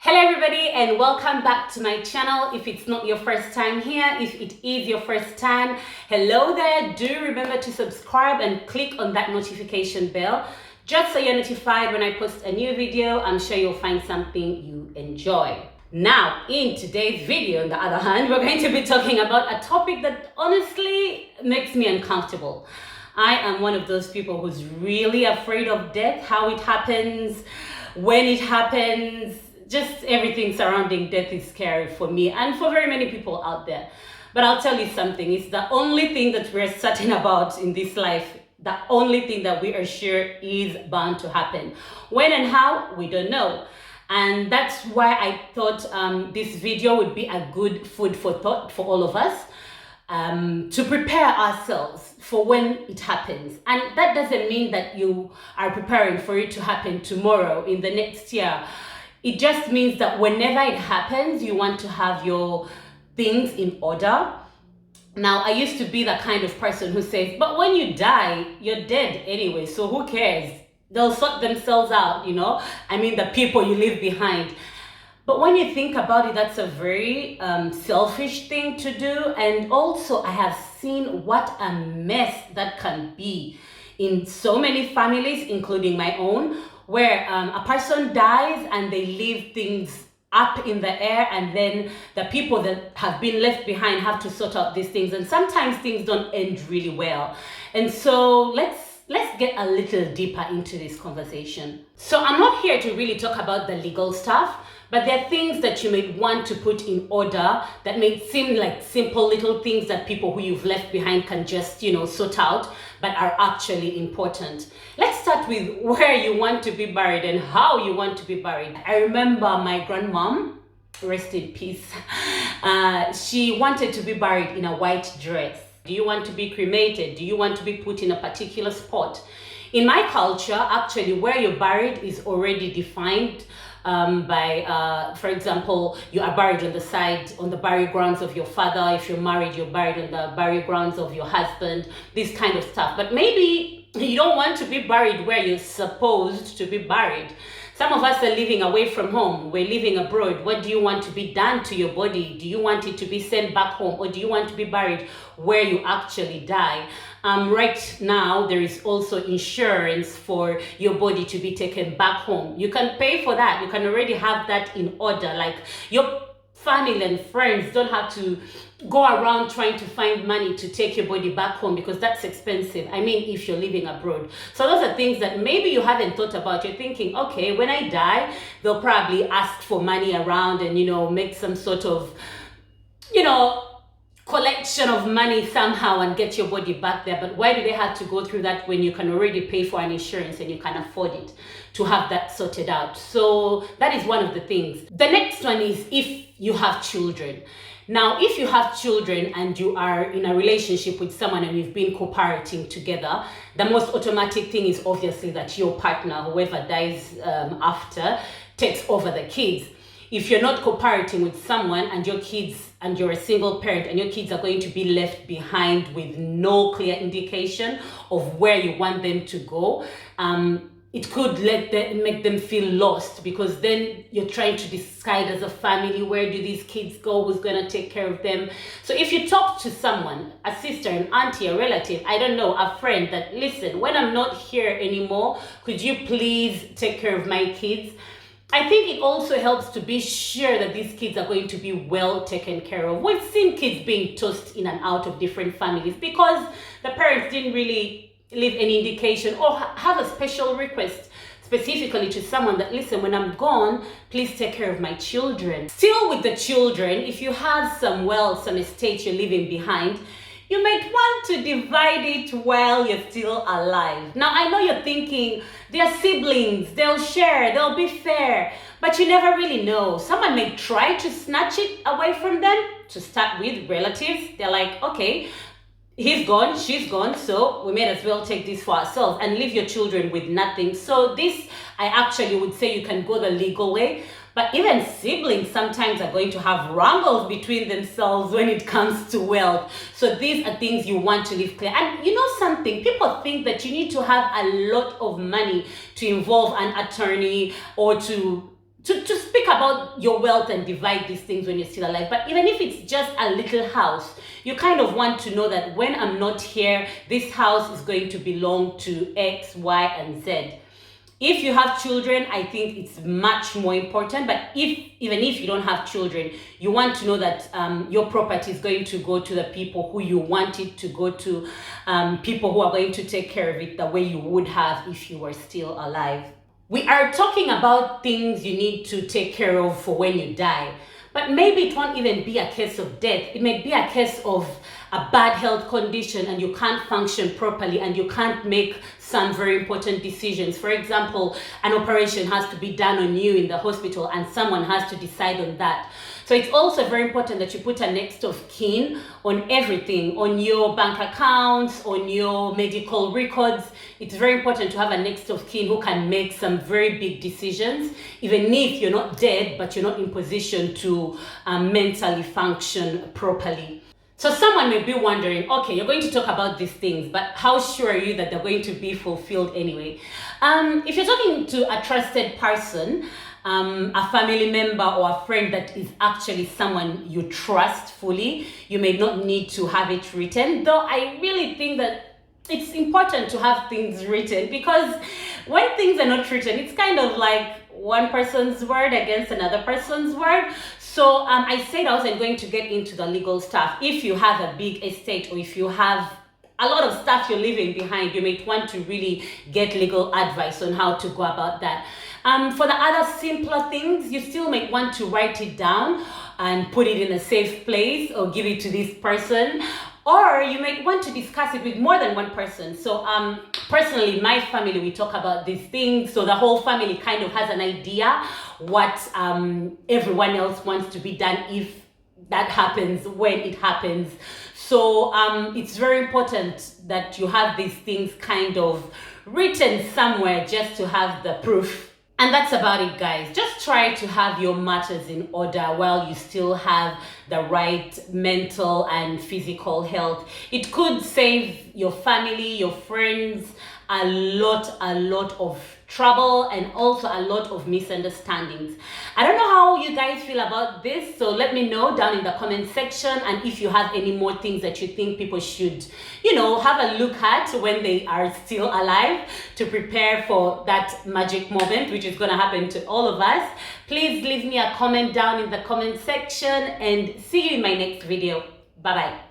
Hello everybody and welcome back to my channel. If it's not your first time here, if it is your first time, hello there. Do remember to subscribe and click on that notification bell just so you're notified when I post a new video. I'm sure you'll find something you enjoy. Now, in today's video, on the other hand, we're going to be talking about a topic that honestly makes me uncomfortable. I am one of those people who's really afraid of death, how it happens, when it happens. Just everything surrounding death is scary for me and for very many people out there. But I'll tell you something, it's the only thing that we're certain about in this life. The only thing that we are sure is bound to happen. When and how, we don't know. And that's why I thought this video would be a good food for thought for all of us, to prepare ourselves for when it happens. And that doesn't mean that you are preparing for it to happen tomorrow, in the next year. It just means that whenever it happens, you want to have your things in order. Now, I used to be the kind of person who says, but when you die, you're dead anyway, so who cares? They'll sort themselves out, you know? I mean, the people you leave behind. But when you think about it, that's a very selfish thing to do. And also, I have seen what a mess that can be in so many families, including my own, where a person dies and they leave things up in the air, and then the people that have been left behind have to sort out these things, and sometimes things don't end really well. And so let's get a little deeper into this conversation. So I'm not here to really talk about the legal stuff, but there are things that you may want to put in order that may seem like simple little things that people who you've left behind can just, sort out, but are actually important. Let's start with where you want to be buried and how you want to be buried. I remember my grandmom, rest in peace, she wanted to be buried in a white dress. Do you want to be cremated? Do you want to be put in a particular spot? In my culture, actually, where you're buried is already defined by, for example, you are buried on the side, on the burial grounds of your father. If you're married, you're buried on the burial grounds of your husband, this kind of stuff. But maybe you don't want to be buried where you're supposed to be buried. Some of us are living away from home. We're living abroad. What do you want to be done to your body? Do you want it to be sent back home, or do you want to be buried where you actually die? Right now, there is also insurance for your body to be taken back home. You can pay for that. You can already have that in order. Like, your family and friends don't have to go around trying to find money to take your body back home, because that's expensive. I mean, if you're living abroad. So those are things that maybe you haven't thought about. You're thinking, okay, when I die, they'll probably ask for money around and, make some sort of, collection of money somehow and get your body back there. But why do they have to go through that when you can already pay for an insurance and you can afford it to have that sorted out? So that is one of the things. The next one is if you have children. Now, if you have children and you are in a relationship with someone and you've been co-parenting together, the most automatic thing is obviously that your partner, whoever dies after, takes over the kids. If you're not co-parenting with someone and your kids, and you're a single parent and your kids are going to be left behind with no clear indication of where you want them to go, it could make them feel lost, because then you're trying to decide as a family, where do these kids go, who's going to take care of them. So if you talk to someone, a sister, an auntie, a relative, I don't know, a friend, that, listen, when I'm not here anymore, could you please take care of my kids? I think it also helps to be sure that these kids are going to be well taken care of. We've seen kids being tossed in and out of different families because the parents didn't really leave any indication or have a special request specifically to someone that, listen, when I'm gone, please take care of my children. Still with the children, if you have some wealth, some estate you're leaving behind, you might want to divide it while you're still alive. Now, I know you're thinking, they're siblings, they'll share, they'll be fair, but you never really know. Someone may try to snatch it away from them. To start with, relatives, they're like, okay, he's gone, she's gone, so we may as well take this for ourselves and leave your children with nothing. So this, I actually would say you can go the legal way. But even siblings sometimes are going to have wrangles between themselves when it comes to wealth. So these are things you want to leave clear. And you know something, people think that you need to have a lot of money to involve an attorney or to to speak about your wealth and divide these things when you're still alive. But even if it's just a little house, you kind of want to know that when I'm not here, this house is going to belong to X, Y, and Z. If you have children, I think it's much more important. But even if you don't have children, you want to know that your property is going to go to the people who you want it to go to, people who are going to take care of it the way you would have if you were still alive. We are talking about things you need to take care of for when you die. But maybe it won't even be a case of death. It may be a case of a bad health condition and you can't function properly and you can't make some very important decisions. For example, an operation has to be done on you in the hospital and someone has to decide on that. So it's also very important that you put a next of kin on everything, on your bank accounts, on your medical records. It's very important to have a next of kin who can make some very big decisions, even if you're not dead, but you're not in position to mentally function properly. So someone may be wondering, okay, you're going to talk about these things, but how sure are you that they're going to be fulfilled anyway? If you're talking to a trusted person, a family member or a friend that is actually someone you trust fully, you may not need to have it written. Though I really think that it's important to have things written, because when things are not written, it's kind of like one person's word against another person's word. So I said I wasn't going to get into the legal stuff. If you have a big estate or if you have a lot of stuff you're leaving behind, you may want to really get legal advice on how to go about that. For the other simpler things, you still may want to write it down and put it in a safe place or give it to this person. Or you might want to discuss it with more than one person. So personally, my family, we talk about these things. So the whole family kind of has an idea what everyone else wants to be done if that happens, when it happens. So it's very important that you have these things kind of written somewhere just to have the proof. And that's about it, guys. Just try to have your matters in order while you still have the right mental and physical health. It could save your family, your friends, a lot of trouble and also a lot of misunderstandings. I don't know how you guys feel about this, so let me know down in the comment section. And if you have any more things that you think people should, have a look at when they are still alive to prepare for that magic moment, which is going to happen to all of us, please leave me a comment down in the comment section, and see you in my next video. Bye bye.